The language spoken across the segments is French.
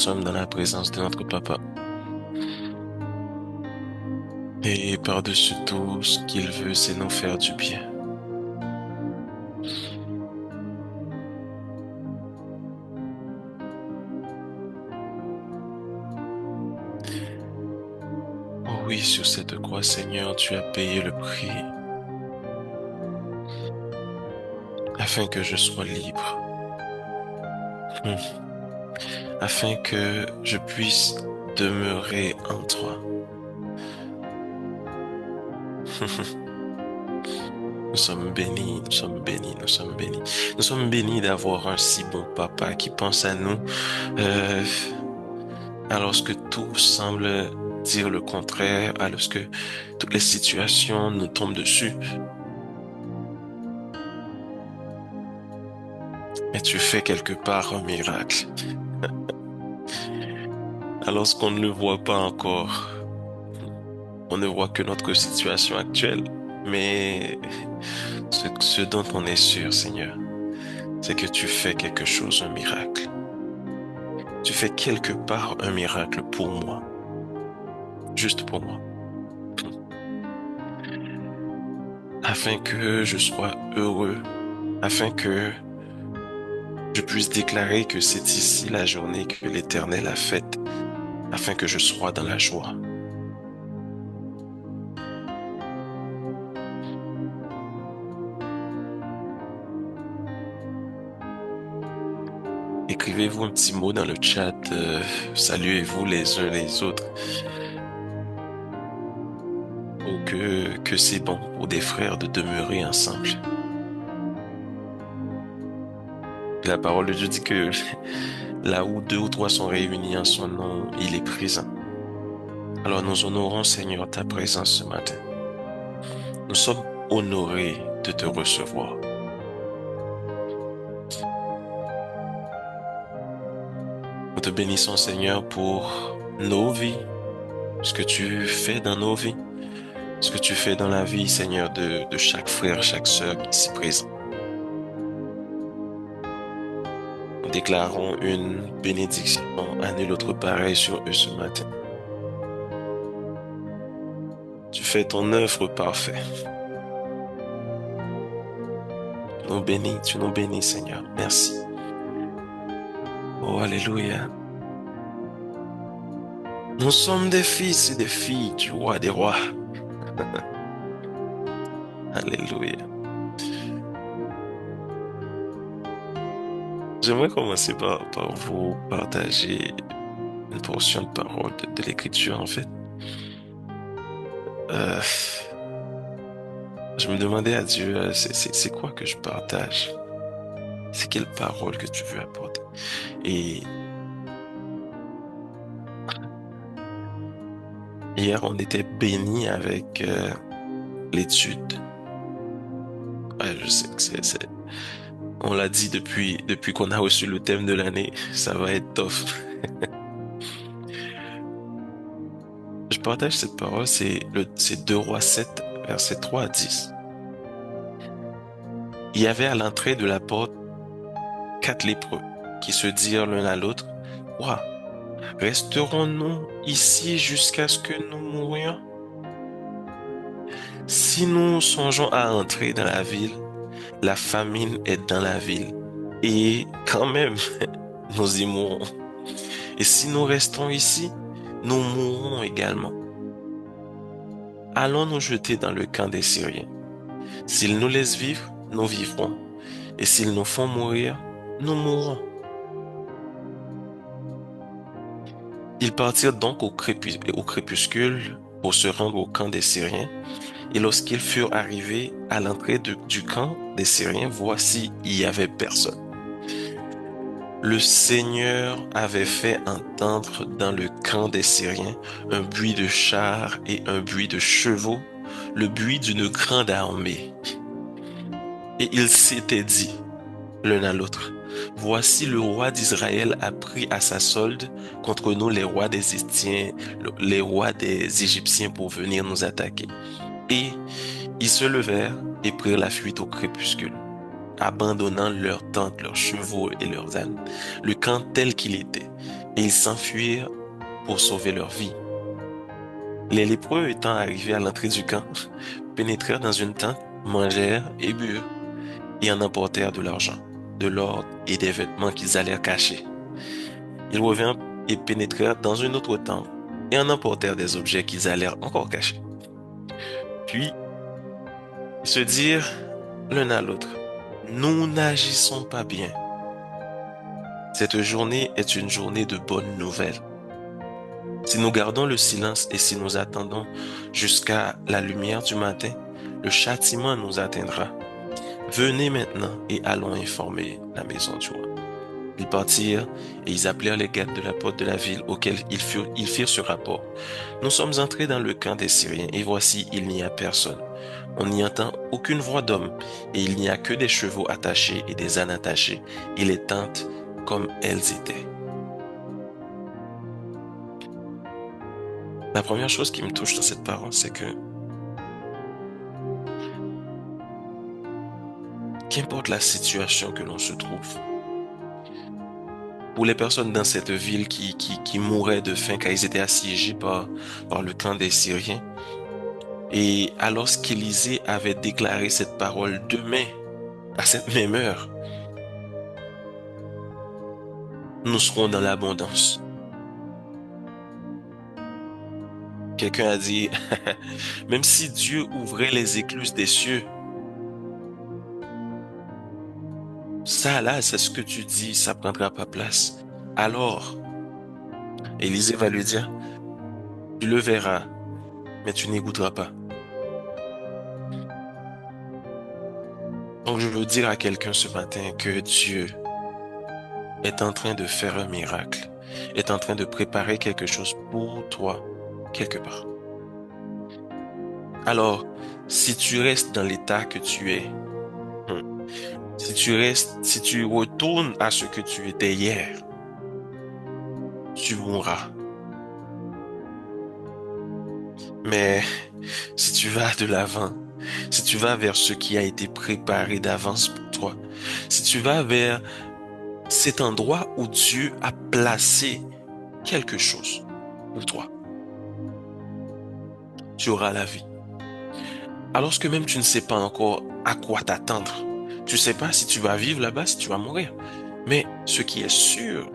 sommes dans la présence de notre Papa. Et par-dessus tout, ce qu'il veut, c'est nous faire du bien. Oh oui, sur cette croix, Seigneur, tu as payé le prix afin que je sois libre, Hmm. Afin que je puisse demeurer en toi. Nous sommes bénis, nous sommes bénis, nous sommes bénis. Nous sommes bénis d'avoir un si bon papa qui pense à nous, euh, alors que tout semble dire le contraire, alors que toutes les situations nous tombent dessus. Mais tu fais quelque part un miracle. Alors qu'on ne le voit pas encore, on ne voit que notre situation actuelle. Mais ce dont on est sûr, Seigneur, c'est que tu fais quelque chose, un miracle. Tu fais quelque part un miracle pour moi, juste pour moi, afin que je sois heureux, afin que je puisse déclarer que c'est ici la journée que l'Éternel a faite, afin que je sois dans la joie. Écrivez-vous un petit mot dans le chat, saluez-vous les uns les autres, ou que c'est bon pour des frères de demeurer ensemble. La parole de Dieu dit que là où deux ou trois sont réunis en son nom, il est présent. Alors nous honorons, Seigneur, ta présence ce matin. Nous sommes honorés de te recevoir. Nous te bénissons, Seigneur, pour nos vies, ce que tu fais dans nos vies, ce que tu fais dans la vie, Seigneur, de chaque frère, chaque sœur ici présent. Nous déclarons une bénédiction à nul autre pareil sur eux ce matin. Tu fais ton œuvre parfaite. Tu nous bénis, Seigneur. Merci. Oh, alléluia. Nous sommes des fils et des filles du roi des rois. Alléluia. J'aimerais commencer par vous partager une portion de parole de l'Écriture, en fait. Euh, je me demandais à Dieu, c'est quoi que je partage? C'est quelle parole que tu veux apporter? Et hier, on était bénis avec l'étude. Ouais, je sais que on l'a dit depuis qu'on a reçu le thème de l'année, ça va être tough. Je partage cette parole, c'est 2 Rois 7, versets 3 à 10. Il y avait à l'entrée de la porte 4 lépreux qui se dirent l'un à l'autre, Roi, resterons-nous ici jusqu'à ce que nous mourions? Si nous songeons à entrer dans la ville, la famine est dans la ville, et quand même, nous y mourrons. Et si nous restons ici, nous mourrons également. Allons nous jeter dans le camp des Syriens. S'ils nous laissent vivre, nous vivrons. Et s'ils nous font mourir, nous mourrons. Ils partirent donc au crépuscule pour se rendre au camp des Syriens. Et lorsqu'ils furent arrivés à l'entrée du camp des Syriens, voici, il y avait personne. Le Seigneur avait fait entendre dans le camp des Syriens un bruit de chars et un bruit de chevaux, le bruit d'une grande armée. Et ils s'étaient dit l'un à l'autre, voici le roi d'Israël a pris à sa solde contre nous les rois des Hétiens, les rois des Égyptiens pour venir nous attaquer. Et ils se levèrent et prirent la fuite au crépuscule, abandonnant leurs tentes, leurs chevaux et leurs ânes, le camp tel qu'il était. et ils s'enfuirent pour sauver leur vie. Les lépreux étant arrivés à l'entrée du camp, pénétrèrent dans une tente, mangèrent et burent, et en emportèrent de l'argent, de l'or et des vêtements qu'ils allèrent cacher. Ils revinrent et pénétrèrent dans une autre tente, et en emportèrent des objets qu'ils allèrent encore cacher. Puis, ils se dirent l'un à l'autre, nous n'agissons pas bien. Cette journée est une journée de bonnes nouvelles. Si nous gardons le silence et si nous attendons jusqu'à la lumière du matin, le châtiment nous atteindra. Venez maintenant et allons informer la maison du roi. Ils partirent et ils appelèrent les gardes de la porte de la ville auxquels ils firent ce rapport. Nous sommes entrés dans le camp des Syriens et voici, il n'y a personne. On n'y entend aucune voix d'homme et il n'y a que des chevaux attachés et des ânes attachés et les tentes comme elles étaient. La première chose qui me touche dans cette parole, c'est que qu'importe la situation que l'on se trouve, pour les personnes dans cette ville qui mouraient de faim car ils étaient assiégés par le camp des Syriens, et alors qu'Élisée avait déclaré cette parole demain, à cette même heure, nous serons dans l'abondance. Quelqu'un a dit, même si Dieu ouvrait les écluses des cieux, ça là, c'est ce que tu dis, ça prendra pas place. Alors, Élisée va lui dire, tu le verras, mais tu n'écouteras pas. Donc, je veux dire à quelqu'un ce matin que Dieu est en train de faire un miracle, est en train de préparer quelque chose pour toi, quelque part. Alors, si tu restes dans l'état que tu es, si tu retournes à ce que tu étais hier, tu mourras. Mais si tu vas de l'avant, si tu vas vers ce qui a été préparé d'avance pour toi, si tu vas vers cet endroit où Dieu a placé quelque chose pour toi, tu auras la vie. Alors que même tu ne sais pas encore à quoi t'attendre. Tu ne sais pas si tu vas vivre là-bas, si tu vas mourir. Mais ce qui est sûr,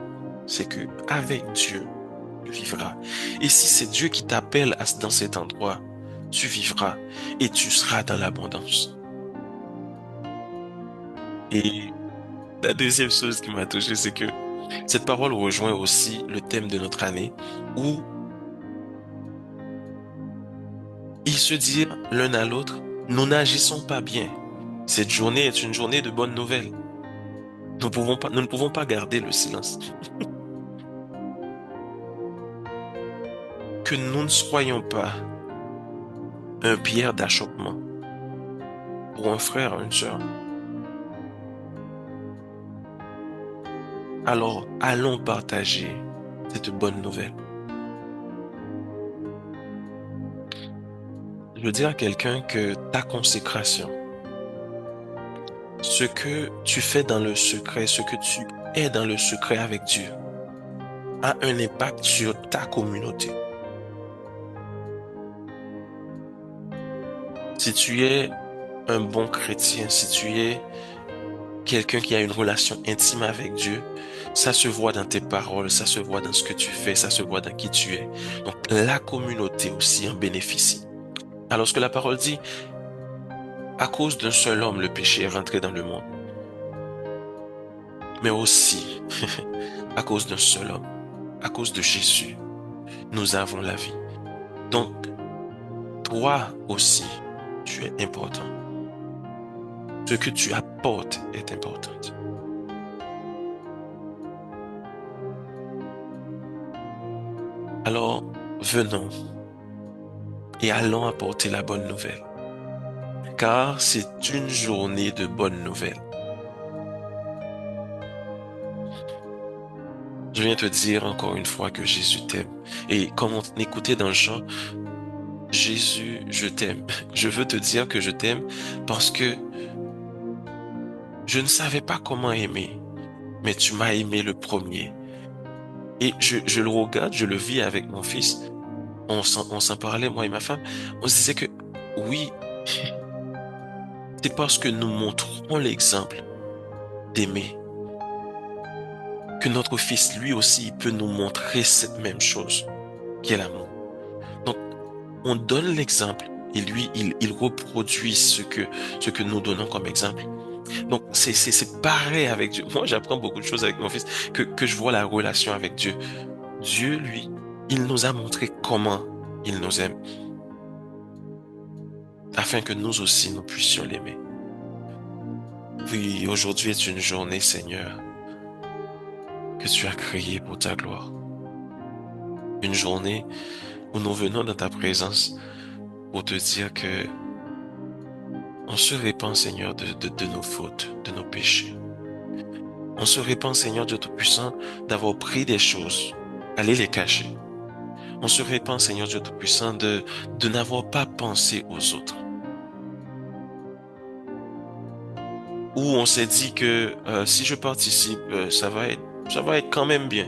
c'est que avec Dieu, tu vivras. Et si c'est Dieu qui t'appelle dans cet endroit, tu vivras et tu seras dans l'abondance. Et la deuxième chose qui m'a touché, c'est que cette parole rejoint aussi le thème de notre année où ils se dirent l'un à l'autre, nous n'agissons pas bien. Cette journée est une journée de bonnes nouvelles. Nous ne pouvons pas garder le silence. Que nous ne soyons pas un pierre d'achoppement pour un frère, une sœur. Alors, allons partager cette bonne nouvelle. Je veux dire à quelqu'un que ta consécration, ce que tu fais dans le secret, ce que tu es dans le secret avec Dieu, a un impact sur ta communauté. Si tu es un bon chrétien, si tu es quelqu'un qui a une relation intime avec Dieu, ça se voit dans tes paroles, ça se voit dans ce que tu fais, ça se voit dans qui tu es. Donc la communauté aussi en bénéficie. Alors ce que la parole dit, à cause d'un seul homme, le péché est rentré dans le monde. Mais aussi, à cause d'un seul homme, à cause de Jésus, nous avons la vie. Donc, toi aussi, tu es important. Ce que tu apportes est important. Alors, venons et allons apporter la bonne nouvelle. Car c'est une journée de bonnes nouvelles. Je viens te dire encore une fois que Jésus t'aime. Et comme on écoutait dans le chant, Jésus, je t'aime. Je veux te dire que je t'aime parce que je ne savais pas comment aimer, mais tu m'as aimé le premier. Et je le regarde, je le vis avec mon fils. On s'en parlait, moi et ma femme. On se disait que oui, c'est parce que nous montrons l'exemple d'aimer que notre fils, lui aussi, peut nous montrer cette même chose, qui est l'amour. Donc, on donne l'exemple et lui, il reproduit ce que nous donnons comme exemple. Donc, c'est pareil avec Dieu. Moi, j'apprends beaucoup de choses avec mon fils, que je vois la relation avec Dieu. Dieu, lui, il nous a montré comment il nous aime, afin que nous aussi, nous puissions l'aimer. Oui, aujourd'hui est une journée, Seigneur, que tu as créée pour ta gloire. Une journée où nous venons dans ta présence pour te dire que on se répand, Seigneur, de nos fautes, de nos péchés. On se répand, Seigneur Dieu Tout-Puissant, d'avoir pris des choses, aller les cacher. On se répand, Seigneur Dieu Tout-Puissant, de n'avoir pas pensé aux autres. Ou on s'est dit que si je participe, ça va être quand même bien.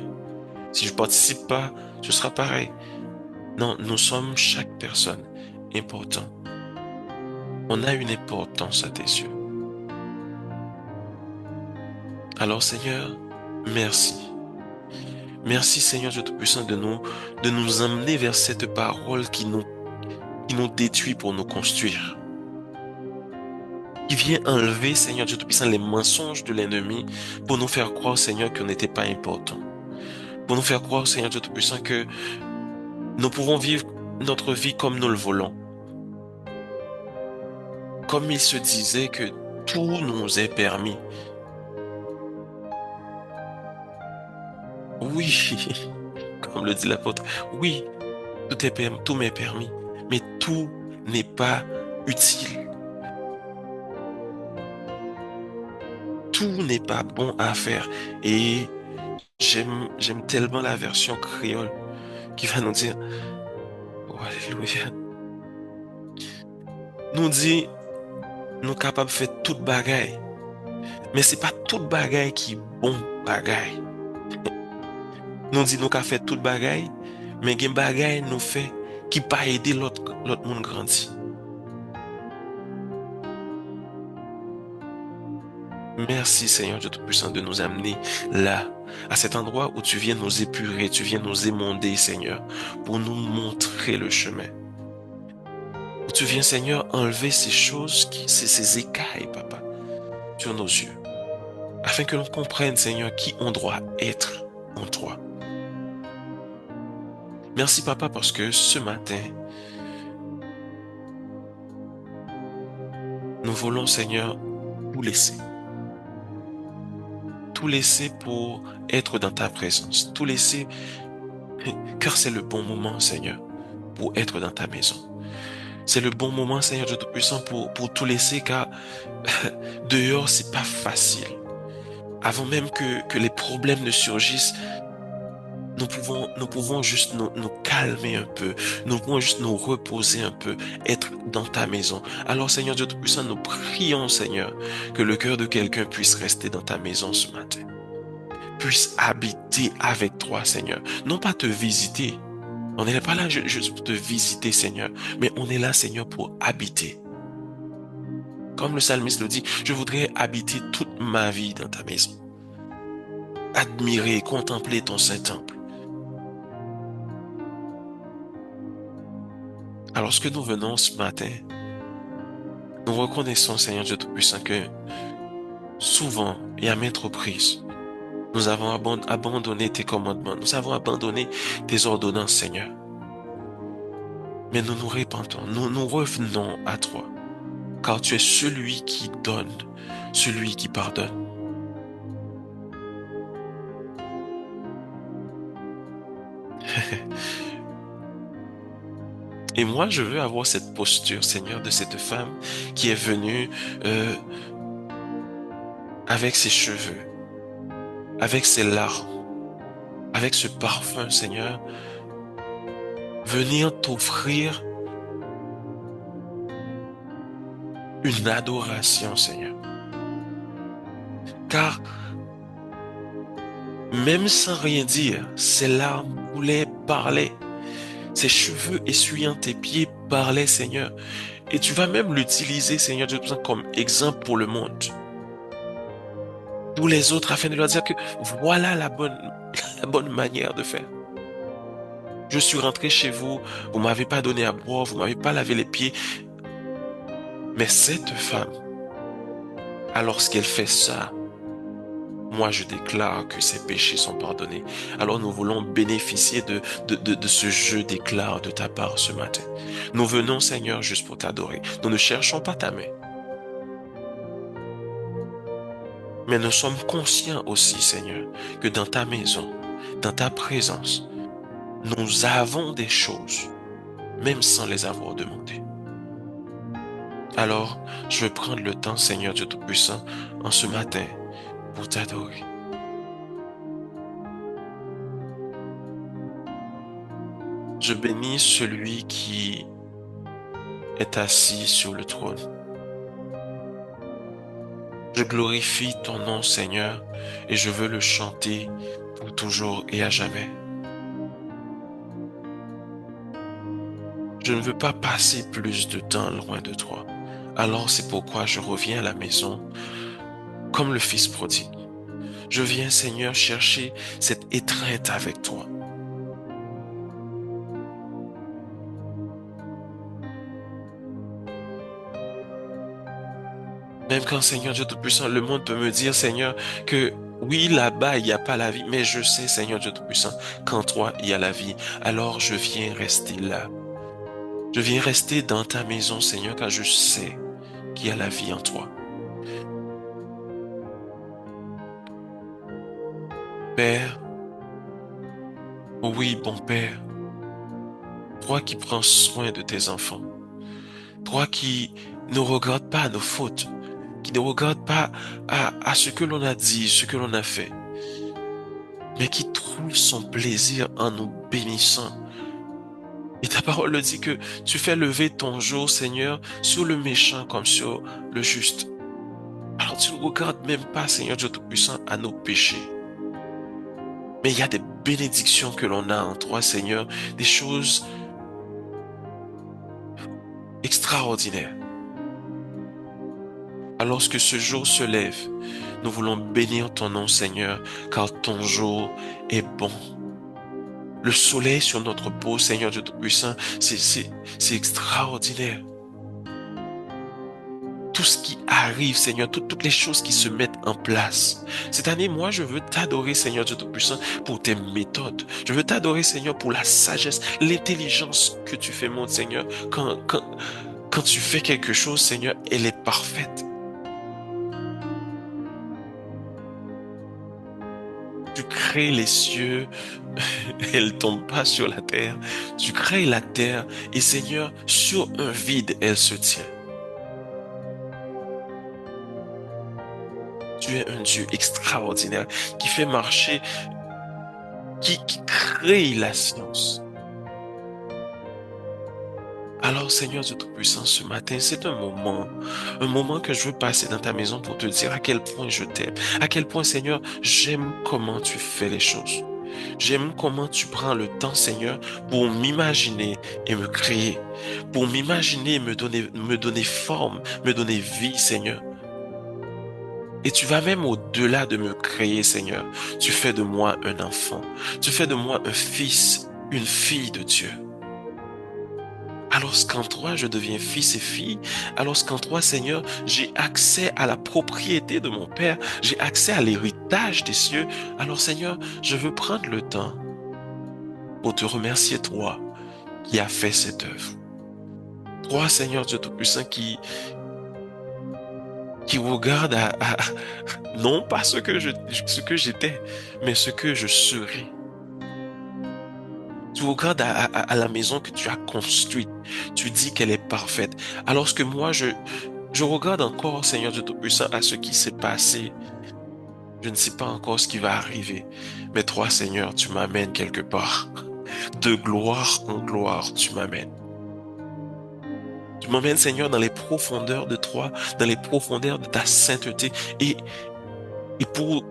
Si je participe pas, ce sera pareil. Non, nous sommes chaque personne important. On a une importance à tes yeux. Alors Seigneur, merci. Merci Seigneur Dieu Tout-Puissant de nous emmener vers cette parole qui nous détruit pour nous construire. Qui vient enlever, Seigneur Dieu Tout-Puissant, les mensonges de l'ennemi pour nous faire croire, Seigneur, qu'on n'était pas important. Pour nous faire croire, Seigneur Dieu Tout-Puissant, que nous pouvons vivre notre vie comme nous le voulons. Comme il se disait que tout nous est permis. Oui, comme le dit l'apôtre, oui, tout est permis, tout m'est permis, mais tout n'est pas utile. Tout n'est pas bon à faire. Et j'aime tellement la version créole qui va nous dire, oh, alléluia, nous dit, nous capables de faire toute bagaille. Mais c'est pas toute bagaille qui est bon bagaille. Nous dit, nous qu'a fait toute bagaille, mais gen bagaille nous fait qui pas aider l'autre monde grandi. Merci Seigneur Dieu Tout-Puissant de nous amener là, à cet endroit où tu viens nous épurer, tu viens nous émonder Seigneur, pour nous montrer le chemin. Où tu viens Seigneur enlever ces choses, ces écailles Papa, sur nos yeux, afin que l'on comprenne Seigneur qui on doit être en toi. Merci Papa parce que ce matin, nous voulons Seigneur tout laisser. Tout laisser pour être dans ta présence. Tout laisser, car c'est le bon moment, Seigneur, pour être dans ta maison. C'est le bon moment, Seigneur Dieu Tout-Puissant, pour tout laisser, car dehors, c'est pas facile. Avant même que les problèmes ne surgissent, nous pouvons juste nous calmer un peu. Nous pouvons juste nous reposer un peu, être dans ta maison. Alors, Seigneur Dieu Tout-Puissant, nous prions, Seigneur, que le cœur de quelqu'un puisse rester dans ta maison ce matin. Puisse habiter avec toi, Seigneur. Non pas te visiter. On n'est pas là juste pour te visiter, Seigneur. Mais on est là, Seigneur, pour habiter. Comme le psalmiste le dit, je voudrais habiter toute ma vie dans ta maison. Admirer, contempler ton Saint-Temple. Alors, ce que nous venons ce matin, nous reconnaissons, Seigneur Dieu Tout-Puissant, que souvent et à maintes reprises, nous avons abandonné tes commandements. Nous avons abandonné tes ordonnances, Seigneur. Mais nous nous répentons, nous revenons à toi, car tu es celui qui donne, celui qui pardonne. Et moi, je veux avoir cette posture, Seigneur, de cette femme qui est venue avec ses cheveux, avec ses larmes, avec ce parfum, Seigneur, venir t'offrir une adoration, Seigneur. Car Même sans rien dire, ses larmes coulaient, parlaient. Ses cheveux essuyant tes pieds parlaient, Seigneur. Et tu vas même l'utiliser, Seigneur Dieu Tout-Puissant, comme exemple pour le monde. Pour les autres, afin de leur dire que voilà la bonne manière de faire. Je suis rentré chez vous, vous m'avez pas donné à boire, vous m'avez pas lavé les pieds. Mais cette femme, alors qu'elle fait ça, moi je déclare que ses péchés sont pardonnés. Alors nous voulons bénéficier de ce jeu d'éclat de ta part ce matin. Nous venons, Seigneur, juste pour t'adorer. Nous ne cherchons pas ta main. Mais nous sommes conscients aussi, Seigneur, que dans ta maison, dans ta présence, nous avons des choses, même sans les avoir demandées. Alors, je veux prendre le temps, Seigneur Dieu Tout-Puissant, en ce matin, pour t'adorer. Je bénis celui qui est assis sur le trône. Je glorifie ton nom, Seigneur, et je veux le chanter pour toujours et à jamais. Je ne veux pas passer plus de temps loin de toi. Alors c'est pourquoi je reviens à la maison comme le fils prodigue. Je viens, Seigneur, chercher cette étreinte avec toi. Même quand, Seigneur Dieu Tout-Puissant, le monde peut me dire, Seigneur, que oui, là-bas, il n'y a pas la vie, mais je sais, Seigneur Dieu Tout-Puissant, qu'en toi, il y a la vie. Alors je viens rester là. Je viens rester dans ta maison, Seigneur, car je sais qu'il y a la vie en toi. Père, oui, bon Père, toi qui prends soin de tes enfants, toi qui ne regardes pas à nos fautes, qui ne regarde pas à ce que l'on a dit, ce que l'on a fait, mais qui trouve son plaisir en nous bénissant. Et ta parole le dit que tu fais lever ton jour, Seigneur, sur le méchant comme sur le juste. Alors tu ne regardes même pas, Seigneur Dieu Tout-Puissant, à nos péchés. Mais il y a des bénédictions que l'on a en toi, Seigneur, des choses extraordinaires. Alors que ce jour se lève, nous voulons bénir ton nom, Seigneur, car ton jour est bon. Le soleil sur notre peau, Seigneur Dieu Tout-Puissant, c'est extraordinaire. Tout ce qui arrive, Seigneur, toutes les choses qui se mettent en place. Cette année, moi, je veux t'adorer, Seigneur Dieu Tout-Puissant, pour tes méthodes. Je veux t'adorer, Seigneur, pour la sagesse, l'intelligence que tu fais, mon Seigneur. Quand tu fais quelque chose, Seigneur, elle est parfaite. Tu crées les cieux, elle tombe pas sur la terre. Tu crées la terre et Seigneur, sur un vide, elle se tient. Tu es un Dieu extraordinaire qui fait marcher, qui crée la science. Alors Seigneur Dieu Tout-Puissant, ce matin, c'est un moment que je veux passer dans ta maison pour te dire à quel point je t'aime, à quel point Seigneur, j'aime comment tu fais les choses. J'aime comment tu prends le temps, Seigneur, pour m'imaginer et me créer, pour m'imaginer et me donner forme, me donner vie, Seigneur. Et tu vas même au-delà de me créer, Seigneur. Tu fais de moi un enfant. Tu fais de moi un fils, une fille de Dieu. Alors qu'en toi, je deviens fils et fille, alors qu'en toi, Seigneur, j'ai accès à la propriété de mon Père, j'ai accès à l'héritage des cieux. Alors Seigneur, je veux prendre le temps pour te remercier, toi, qui as fait cette œuvre. Toi, Seigneur Dieu Tout-Puissant, qui regarde non pas ce que j'étais, mais ce que je serai. Tu regardes à la maison que tu as construite. Tu dis qu'elle est parfaite. Alors que moi, je regarde encore, Seigneur Dieu Tout-Puissant, à ce qui s'est passé. Je ne sais pas encore ce qui va arriver. Mais toi, Seigneur, tu m'amènes quelque part. De gloire en gloire, tu m'amènes. Tu m'emmènes, Seigneur, dans les profondeurs de toi, dans les profondeurs de ta sainteté et pour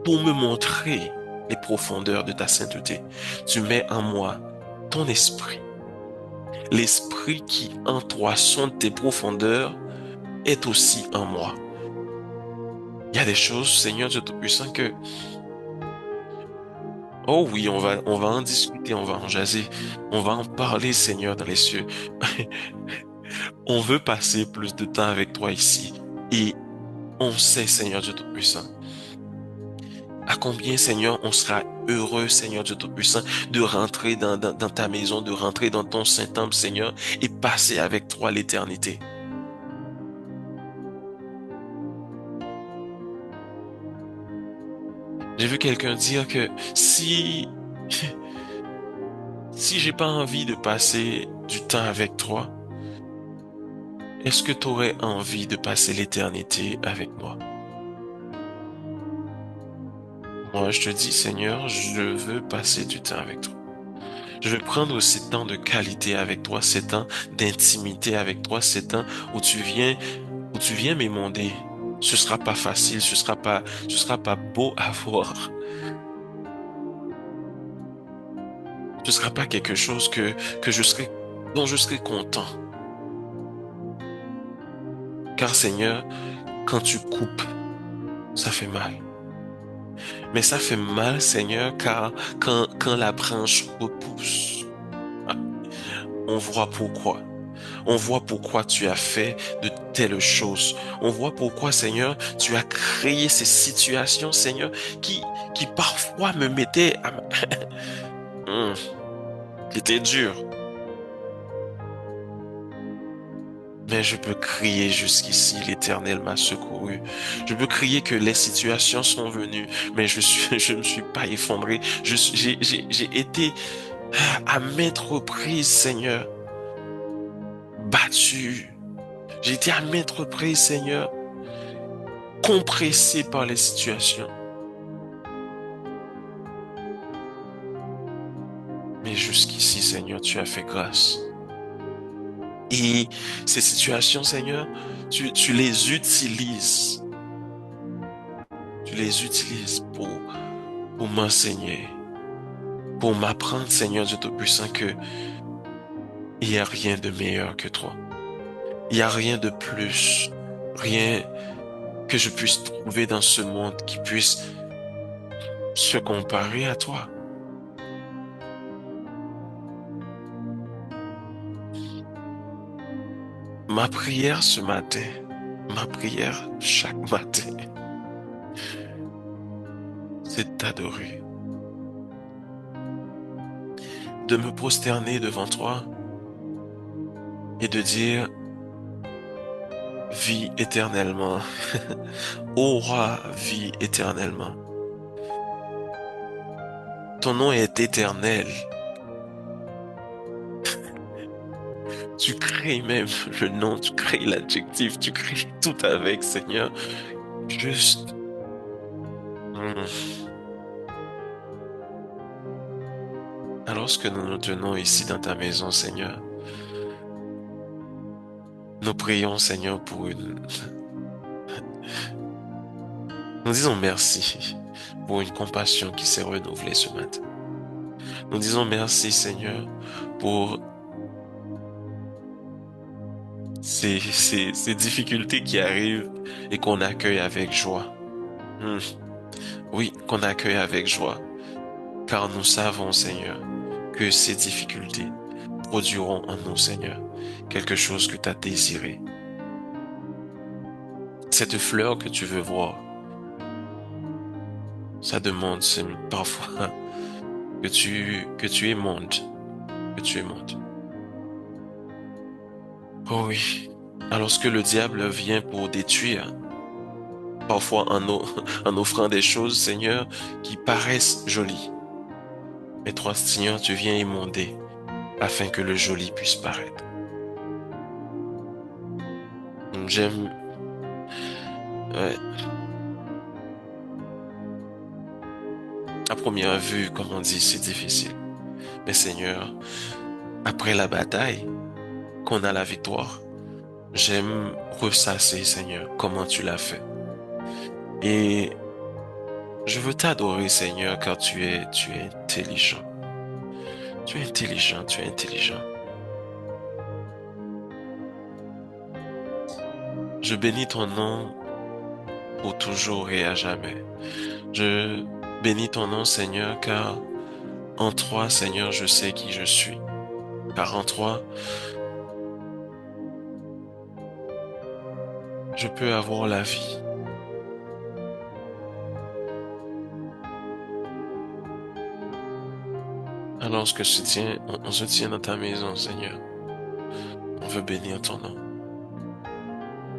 me montrer les profondeurs de ta sainteté. Tu mets en moi ton esprit. L'esprit qui en toi sonde tes profondeurs est aussi en moi. Il y a des choses, Seigneur Dieu Tout-Puissant, que, oh oui, on va en discuter, on va en jaser, on va en parler, Seigneur, dans les cieux. On veut passer plus de temps avec toi ici. Et on sait, Seigneur Dieu Tout-Puissant, à combien, Seigneur, on sera heureux, Seigneur Dieu Tout-Puissant, de rentrer dans ta maison, de rentrer dans ton Saint-Temple, Seigneur, et passer avec toi l'éternité. J'ai vu quelqu'un dire que si j'ai pas envie de passer du temps avec toi, est-ce que tu aurais envie de passer l'éternité avec moi? Moi, je te dis, Seigneur, je veux passer du temps avec toi. Je veux prendre ces temps de qualité avec toi, ces temps d'intimité avec toi, ces temps où tu viens m'émonder. Ce sera pas facile, ce sera pas beau à voir. Ce sera pas quelque chose que dont je serai content. Car Seigneur, quand tu coupes, ça fait mal. Mais ça fait mal, Seigneur, car quand la branche repousse, on voit pourquoi. On voit pourquoi tu as fait de telles choses. On voit pourquoi, Seigneur, tu as créé ces situations, Seigneur, qui parfois me mettaient Hum, qui étaient dures. Mais je peux crier jusqu'ici, l'Éternel m'a secouru. Je peux crier que les situations sont venues, mais je ne suis pas effondré. J'ai été à maintes reprises, Seigneur, battu. J'ai été à maintes reprises, Seigneur, compressé par les situations. Mais jusqu'ici, Seigneur, tu as fait grâce. Et ces situations, Seigneur, tu les utilises. Tu les utilises pour m'enseigner, pour m'apprendre, Seigneur Dieu Tout-Puissant, que il n'y a rien de meilleur que toi. Il n'y a rien de plus, rien que je puisse trouver dans ce monde qui puisse se comparer à toi. Ma prière ce matin, ma prière chaque matin, c'est de t'adorer, de me prosterner devant toi et de dire, vis éternellement. Ô roi, vis éternellement. Ton nom est éternel. Tu crées même le nom, tu crées l'adjectif, tu crées tout avec, Seigneur. Juste, hmm. Alors que nous nous tenons ici dans ta maison, Seigneur, nous prions, Seigneur, nous disons merci pour une compassion qui s'est renouvelée ce matin. Nous disons merci, Seigneur, pour ces difficultés qui arrivent et qu'on accueille avec joie. Hmm. Oui, qu'on accueille avec joie, car nous savons, Seigneur, que ces difficultés produiront en nous, Seigneur, quelque chose que tu as désiré. Cette fleur que tu veux voir, ça demande parfois que tu émondes, que tu émondes. Oh oui, alors que le diable vient pour détruire, parfois en offrant des choses, Seigneur, qui paraissent jolies. Mais toi, Seigneur, tu viens émonder afin que le joli puisse paraître. J'aime, ouais, à première vue, comme on dit, c'est difficile. Mais Seigneur, après la bataille, qu'on a la victoire, j'aime ressasser, Seigneur, comment tu l'as fait. Et Je veux t'adorer, Seigneur, car tu es intelligent. Tu es intelligent, tu es intelligent. Je bénis ton nom pour toujours et à jamais. Je bénis ton nom, Seigneur, car en toi, Seigneur, je sais qui je suis. Car en toi, je peux avoir la vie. Alors on se tient dans ta maison, Seigneur. On veut bénir ton nom.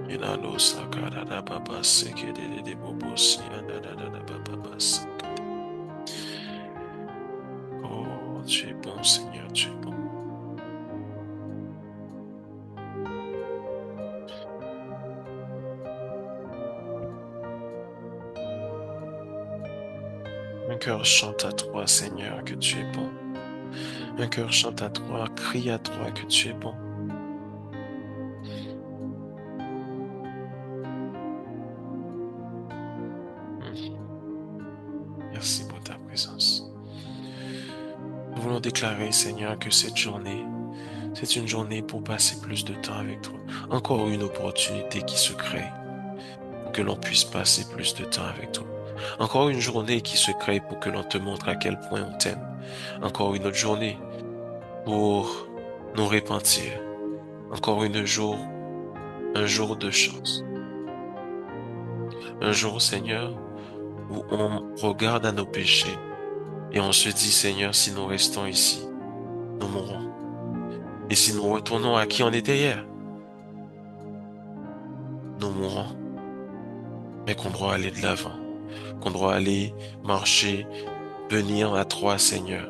Inano sakadada baba sekedede bobo siadadada baba bas. Oh, tu es bon, Seigneur, tu es bon. Un cœur chante à toi, Seigneur, que tu es bon. Un cœur chante à toi, crie à toi que tu es bon. Merci pour ta présence. Nous voulons déclarer, Seigneur, que cette journée, c'est une journée pour passer plus de temps avec toi. Encore une opportunité qui se crée pour que l'on puisse passer plus de temps avec toi. Encore une journée qui se crée pour que l'on te montre à quel point on t'aime. Encore une autre journée pour nous repentir. Encore un jour de chance. Un jour, Seigneur, où on regarde à nos péchés et on se dit, Seigneur, si nous restons ici, nous mourrons. Et si nous retournons à qui on était hier, nous mourrons. Mais qu'on doit aller de l'avant, qu'on doit aller marcher, venir à toi, Seigneur,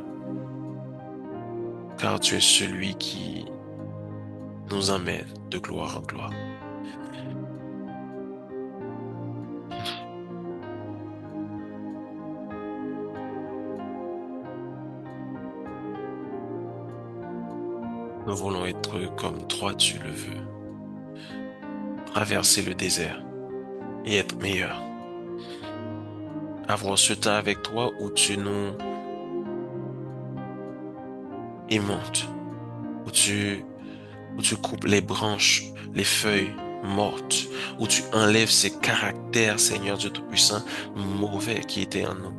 car tu es celui qui nous emmène de gloire en gloire. Nous voulons être comme toi tu le veux, traverser le désert et être meilleur. Avoir ce temps avec toi où tu nous aimantes, où où tu coupes les branches, les feuilles mortes, où tu enlèves ces caractères, Seigneur Dieu Tout-Puissant, mauvais qui étaient en nous.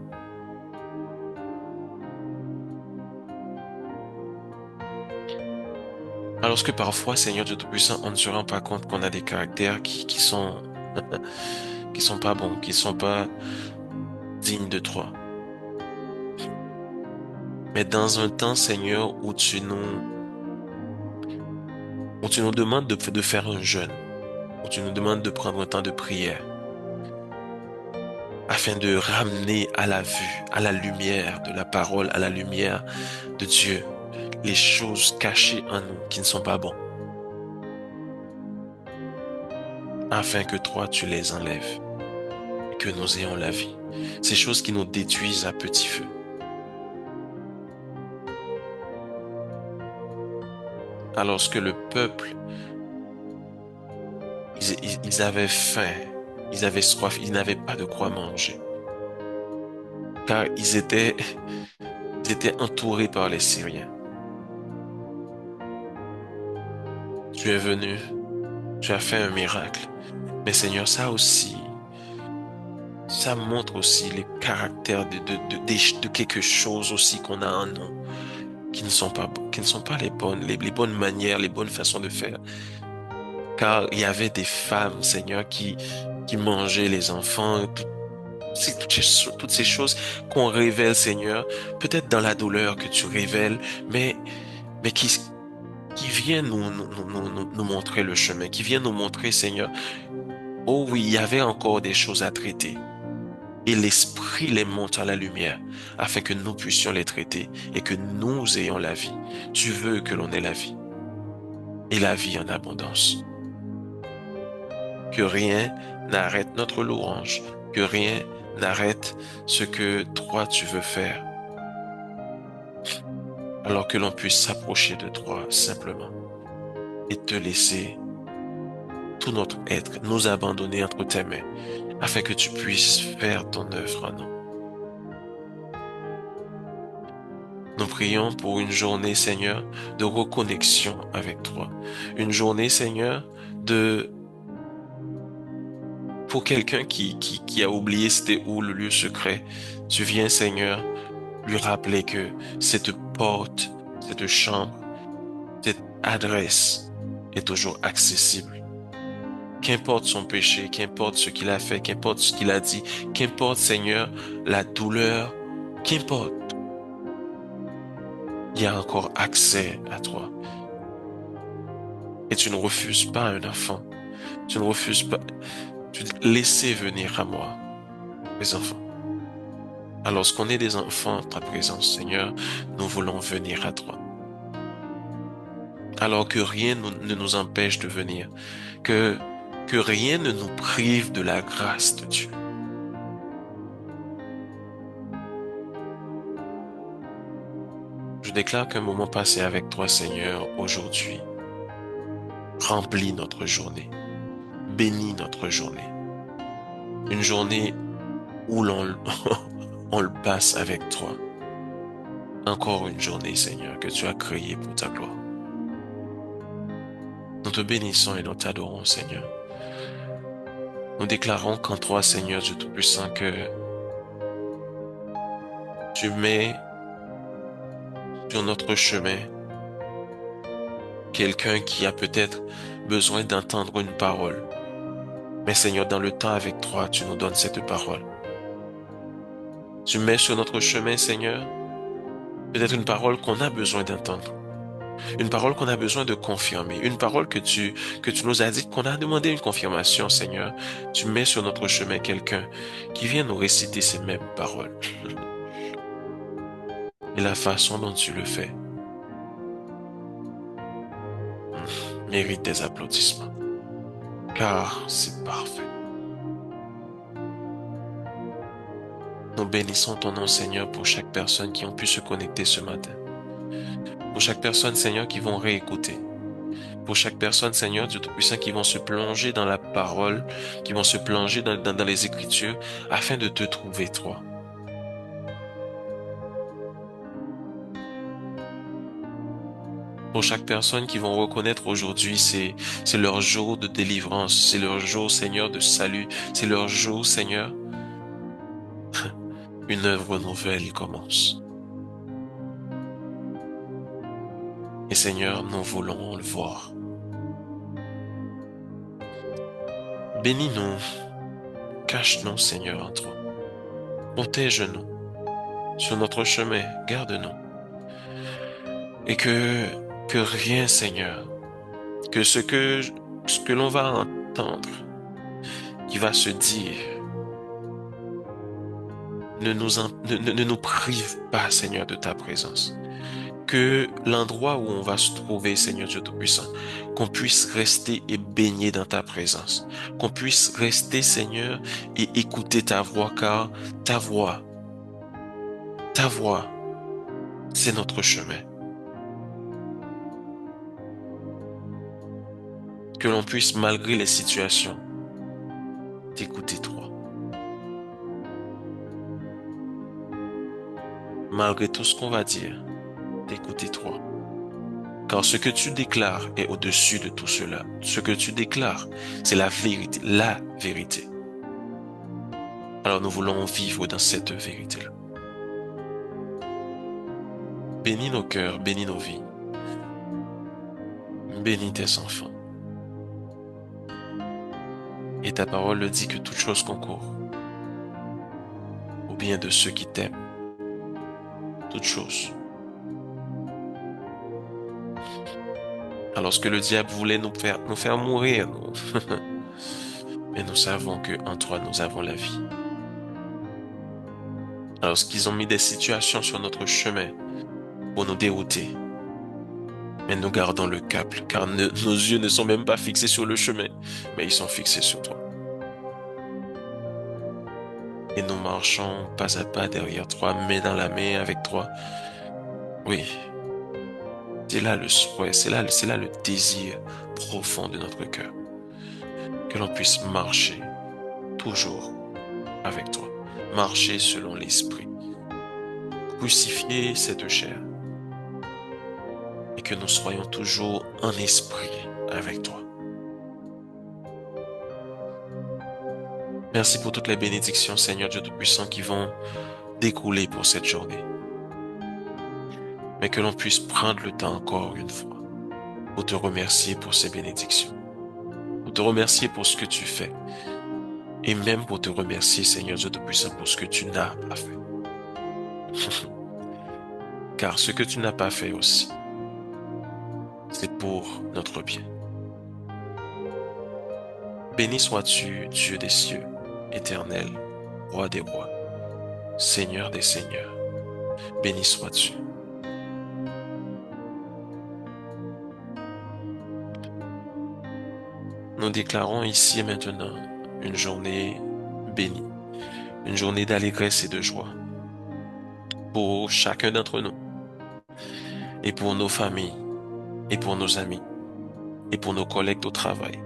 Alors que parfois, Seigneur Dieu Tout-Puissant, on ne se rend pas compte qu'on a des caractères qui sont pas bons, qui sont pas dignes de toi. Mais dans un temps, Seigneur, où tu nous demandes de faire un jeûne, où tu nous demandes de prendre un temps de prière, afin de ramener à la vue, à la lumière de la parole, à la lumière de Dieu, les choses cachées en nous qui ne sont pas bonnes, afin que toi, tu les enlèves et que nous ayons la vie. Ces choses qui nous détruisent à petit feu. Alors que le peuple, ils avaient faim, ils avaient soif, ils n'avaient pas de quoi manger. Car ils étaient entourés par les Syriens. Tu es venu, tu as fait un miracle. Mais Seigneur, ça montre aussi les caractères de quelque chose aussi qu'on a en nous, qui ne sont pas les bonnes manières, les bonnes façons de faire. Car il y avait des femmes, Seigneur, qui mangeaient les enfants, toutes ces choses qu'on révèle, Seigneur, peut-être dans la douleur que tu révèles, mais qui viennent nous montrer le chemin, qui viennent nous montrer, Seigneur, oh oui, il y avait encore des choses à traiter. Et l'Esprit les monte à la lumière, afin que nous puissions les traiter et que nous ayons la vie. Tu veux que l'on ait la vie, et la vie en abondance. Que rien n'arrête notre louange, que rien n'arrête ce que toi tu veux faire, alors que l'on puisse s'approcher de toi simplement et te laisser tout notre être, nous abandonner entre tes mains, afin que tu puisses faire ton œuvre en nous. prions pour une journée, Seigneur, de reconnexion avec toi. Une journée, Seigneur, de pour quelqu'un qui a oublié c'était où le lieu secret. Tu viens, Seigneur, lui rappeler que cette porte, cette chambre, cette adresse est toujours accessible. Qu'importe son péché, qu'importe ce qu'il a fait, qu'importe ce qu'il a dit, qu'importe, Seigneur, la douleur, qu'importe, il y a encore accès à toi. Et tu ne refuses pas un enfant. Tu ne refuses pas. Tu dis, laissez venir à moi, les enfants. Alors, lorsqu'on est des enfants en ta présence, Seigneur, nous voulons venir à toi. Alors que rien ne nous empêche de venir, que, que rien ne nous prive de la grâce de Dieu. Je déclare qu'un moment passé avec toi, Seigneur, aujourd'hui, remplit notre journée, bénis notre journée. Une journée où on le passe avec toi. Encore une journée, Seigneur, que tu as créée pour ta gloire. Nous te bénissons et nous t'adorons, Seigneur. Nous déclarons qu'en toi, Seigneur Dieu Tout-Puissant, que tu mets sur notre chemin quelqu'un qui a peut-être besoin d'entendre une parole. Mais Seigneur, dans le temps avec toi, tu nous donnes cette parole. Tu mets sur notre chemin, Seigneur, peut-être une parole qu'on a besoin d'entendre. Une parole qu'on a besoin de confirmer. Une parole que tu nous as dit qu'on a demandé une confirmation, Seigneur. Tu mets sur notre chemin quelqu'un qui vient nous réciter ces mêmes paroles. Et la façon dont tu le fais mérite des applaudissements. Car c'est parfait. Nous bénissons ton nom, Seigneur, pour chaque personne qui ont pu se connecter ce matin. Pour chaque personne, Seigneur, qui vont réécouter. Pour chaque personne, Seigneur, Dieu Tout-Puissant, qui vont se plonger dans la parole, qui vont se plonger dans les Écritures, afin de te trouver, toi. Pour chaque personne qui vont reconnaître aujourd'hui, c'est leur jour de délivrance, c'est leur jour, Seigneur, de salut, c'est leur jour, Seigneur. Une œuvre nouvelle commence. Et Seigneur, nous voulons le voir. Bénis-nous, cache-nous, Seigneur, en toi. Protège-nous sur notre chemin, garde-nous. Et que rien, Seigneur, que ce que l'on va entendre, qui va se dire, ne nous prive pas, Seigneur, de ta présence. Que l'endroit où on va se trouver, Seigneur Dieu Tout-Puissant, qu'on puisse rester et baigner dans ta présence. Qu'on puisse rester, Seigneur, et écouter ta voix, car ta voix, c'est notre chemin. Que l'on puisse, malgré les situations, t'écouter toi. Malgré tout ce qu'on va dire, t'écouter toi. Car ce que tu déclares est au-dessus de tout cela. Ce que tu déclares, c'est la vérité, la vérité. Alors nous voulons vivre dans cette vérité-là. Bénis nos cœurs, bénis nos vies. Bénis tes enfants. Et ta parole le dit que toute chose concourt au bien de ceux qui t'aiment. Toute chose. Alors que le diable voulait nous faire mourir, nous. Mais nous savons que en toi nous avons la vie. Alors qu'ils ont mis des situations sur notre chemin pour nous dérouter. Mais nous gardons le cap, car nos yeux ne sont même pas fixés sur le chemin, mais ils sont fixés sur toi. Et nous marchons pas à pas derrière toi, main dans la main avec toi. Oui, c'est là le souhait, c'est là le désir profond de notre cœur. Que l'on puisse marcher toujours avec toi. Marcher selon l'esprit. Crucifier cette chair et que nous soyons toujours en esprit avec toi. Merci pour toutes les bénédictions, Seigneur Dieu Tout-Puissant, qui vont découler pour cette journée. Mais que l'on puisse prendre le temps encore une fois pour te remercier pour ces bénédictions, pour te remercier pour ce que tu fais, et même pour te remercier, Seigneur Dieu Tout-Puissant, pour ce que tu n'as pas fait. Car ce que tu n'as pas fait aussi, c'est pour notre bien. Béni sois-tu, Dieu des cieux, éternel, roi des rois, Seigneur des seigneurs. Béni sois-tu. Nous déclarons ici et maintenant une journée bénie, une journée d'allégresse et de joie pour chacun d'entre nous, et pour nos familles, et pour nos amis, et pour nos collègues au travail.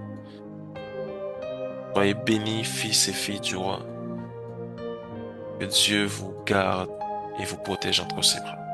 Soyez bénis, fils et filles du roi. Que Dieu vous garde et vous protège entre ses bras.